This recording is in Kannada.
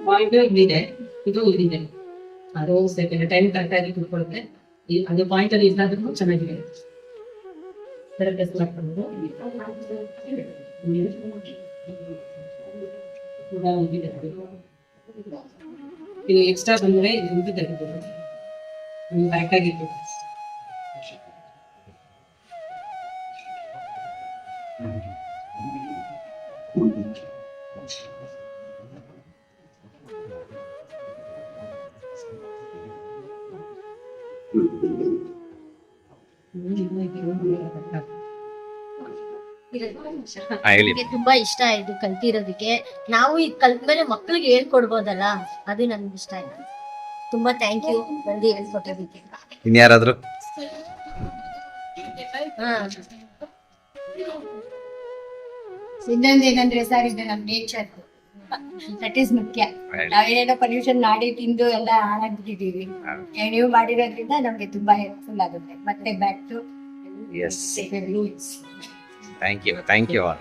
ಪಾಯಿಂಟ್ ಇದೆ, ಇದು ಇದೆ. ಅದು ಸೆಕೆಂಡ್ ಟೈಮ್ ಕರೆಕ್ಟ್ ಆಗಿ ಕುತ್ಕೊಳ್ಳುತ್ತೆ. ಅದು ಪಾಯಿಂಟ್ ಅಲ್ಲಿ ಇದ್ದಾದ್ರೂ ಚೆನ್ನಾಗಿದೆ. ಮಾಡ್ಕೊಂಡು ಇದು ಎಕ್ಸ್ಟ್ರಾ ಬಂದ್ರೆ ಇದು ತೆಗೆದು ಬ್ಯಾಕ್ ಆಗಿತ್ತು. ನನಗೆ ತುಂಬಾ ಇಷ್ಟ ಆಯ್ತು ಕಲ್ತಿರೋದಕ್ಕೆ. ನಾವು ಈಗ ಕಲ್ತ್ಮೇಲೆ ಮಕ್ಳಿಗೆ ಹೇಳ್ಕೊಡ್ಬೋದಲ್ಲ, ಅದು ನನ್ಗೆ ಇಷ್ಟ ಆಯ್ತು. ತುಂಬಾ ಥ್ಯಾಂಕ್ ಯು ಬಂದು ಹೇಳ್ಕೊಟ್ಟೋದಕ್ಕೆ. ಇನ್ಯಾರಾದ್ರೂ ಇನ್ನೊಂದೇನಂದ್ರೆ ಸರ್, ಇದು ನಮ್ ನೇಚರ್, ದಟ್ ಈಸ್ ಮುಖ್ಯ. ನಾವೇನೇನೋ ಪೊಲ್ಯೂಷನ್ ಮಾಡಿ ತಿಂದು ಎಲ್ಲ ಹಾಳಾಗ್ಬಿಟ್ಟಿದೀವಿ. ನೀವು ಮಾಡಿರೋದ್ರಿಂದ ನಮ್ಗೆ ತುಂಬಾ ಹೆಲ್ಪ್ಫುಲ್ ಆಗುತ್ತೆ. ಮತ್ತೆ back to thank you all.